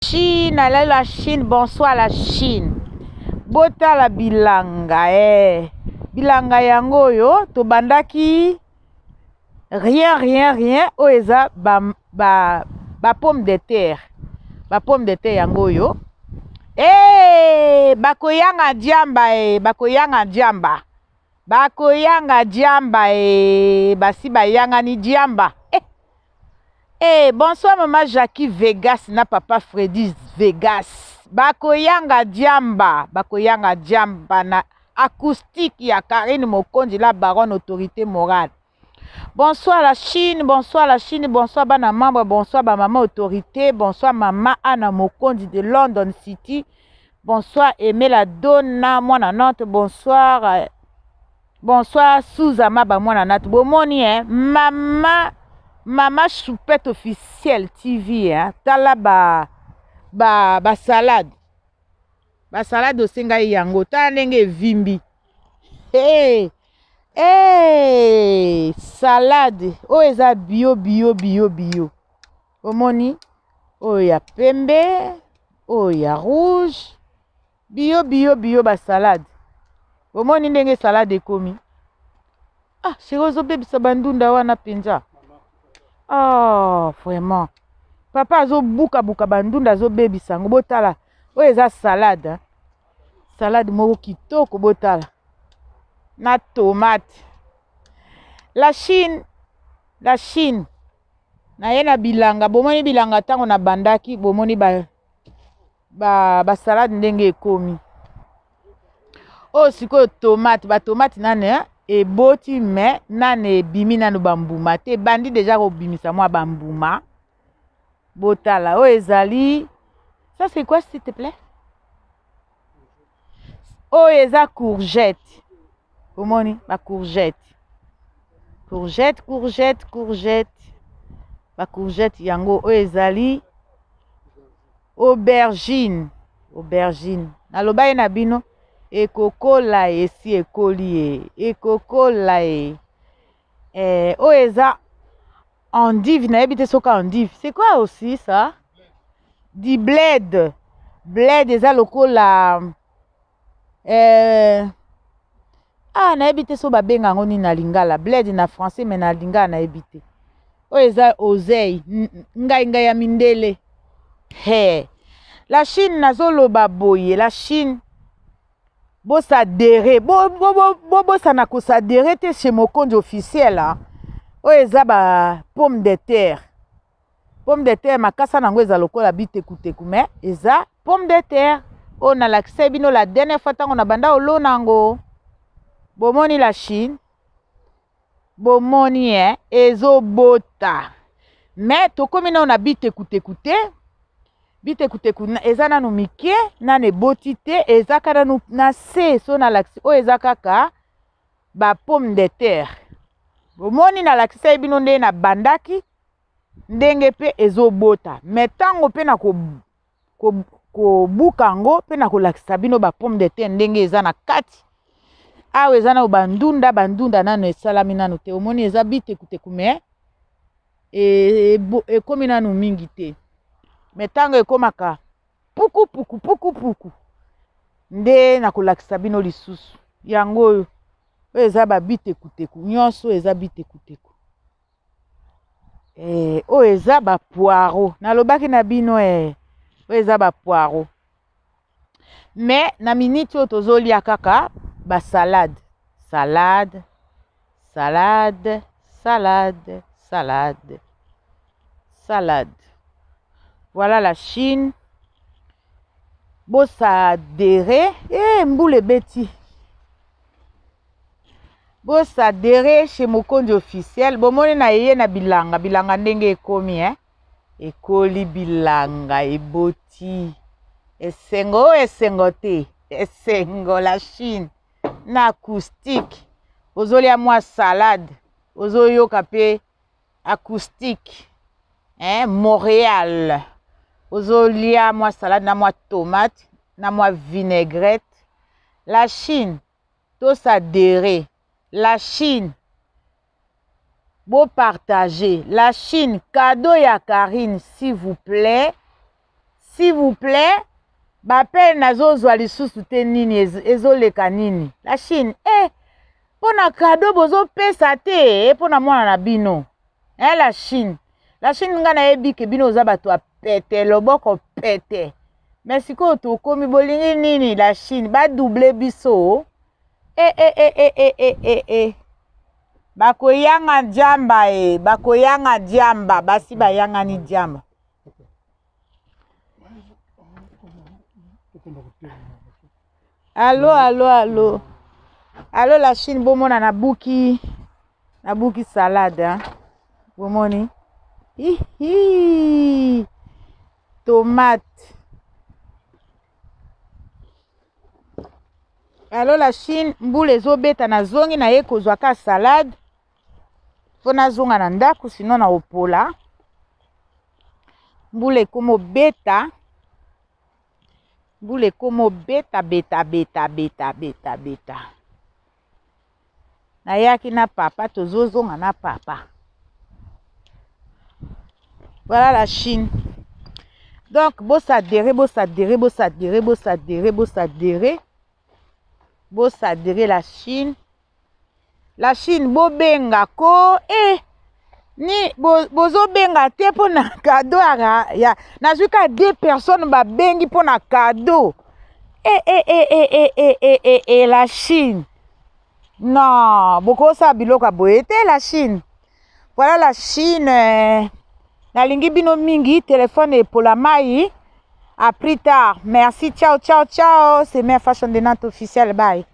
Chine, la Chine, bonsoir la Chine. Bota la bilanga, bilanga yango yo, to bandaki rien, oeza ba pomme de terre. Ba pomme de terre yango yo. Bakoyanga diamba, bakoyanga diamba. Bakoyanga diamba, basi bayanga ni diamba. Bonsoir maman Jackie Vegas na papa Freddy Vegas. Bakoyanga diamba na acoustique ya Karine Mokonzi la baronne autorité morale. Bonsoir la Chine, bonsoir bana membre, bonsoir ba maman autorité, bonsoir maman Anna Mokonzi de London City. Bonsoir Aimé la Donna mwana Nantes, bonsoir Souzama ba mwana Nantes. Bomoni Maman Choupette officielle TV, tala ba salade. Ba salade osenga yango, ta ndenge vimbi. Salade. O eza bio. Omoni, o ya pembe, o ya rouge. Bio ba salade. Omoni ndenge salade ekomi. Chérie ozobebisa bandunda wana penza. Vraiment. Papa azo buka bandunda azo baby sango botala. O eza salade. Salade moko kitoko botala. Na tomate. La Chine. Na yena bilanga. Bomoni bilanga tango na bandaki. Bomoni ba salade ndenge ekomi. Siko tomate. Ba tomate nane eboti me nane bimi nanu bambuma te bandi deja ko bimisa mwa bambuma botala o ezali ça c'est quoi s'il te plaît eza courgette omoni ba courgette ba courgette yango o ezali aubergine naloba na bino ekokola esi ekoli ekokola o eza endive na ebite soka endive c'est quoi aussi ça di bled eza lokola na ebite so babenga ngo ni na lingala bled na français mais na lingala na ebite o eza oseille ngai ya mindele la Chine nazoloba boye la Chine bosadere bosana kosadere te chez Mokonzi officiel o eza ba pomme de terre makasa nango eza lokola bitekuteku mais eza pomme de terre o na lakisa bino la dernière fois tango na banda olo nango bomoni la Chine bomoni ezobota mais tokomi na bitekuteku te bitekuteku eza nanu mike nanu eboti te eza kaka nanu na se so na lakisi o eza kaka ba pomme de terre omoni na lakisa bino nde na bandaki ndenge pe ezobota mais tango pe na kobuka ngo pe na kolakisa bino ba pomme de terre ndenge eza na kati awa eza na bandunda nanu esalami nanu te omoni eza bitekuteku mais ekomi nanu mingi te metango ekomaka puku nde na kolakisa bino lisusu yango oyo eza ba bitekuteku nyonso eza bitekuteku oyo eza ba poiro nalobaki na bino oyo eza ba poiro mais na minute oyo tozolia kaka ba salade voilà la Chine. Bosadere. Mboule beti. Bosadere chez Mokonzi officiel. Bomoni na yeye na bilanga. Bilanga ndenge ekomi. Ekoli bilanga. Eboti. Esengo te. Esengo la Chine. Na acoustique. Ozolia mwa salade. Ozoyoka pe acoustique. Montréal. Ozolia mwa salade na mwa tomate na mwa vinaigrette. La Chine tosadere. La Chine beau partager. La Chine cadeau ya Karine s'il vous plaît s'il vous plaît bapele nazozwa lisusu te nini ezoleka nini la Chine mpo na kado bozopesa te mpo na mwana na bino la Chine nga nayebi ke bino oza bato ya pete loboko pete mais sikoyo tokomi bolingi nini la Chine badouble biso bakoyanga jamba bakoyanga jamba basi bayangani jamba allo la Chine bomona na buki salade bomoni tomate allo la Chine mbula ezobeta nazongi na ye kozwa ka salade mpo nazonga na ndako sino na opola mbula ekomobeta beta nayaki na papa tozozonga na papa voilà la Chine donc bosadere la Chine bobenga ko ni bozobenga te mpo na kado ya nazwi ka 2 personnes babengi mpo na kado la Chine non bokosala biloko ya boye te la Chine voilà la Chine nalingi bino mingi telefone epola mai à plus tard merci ciao c'est Mère Fashion de Nantes officielle bye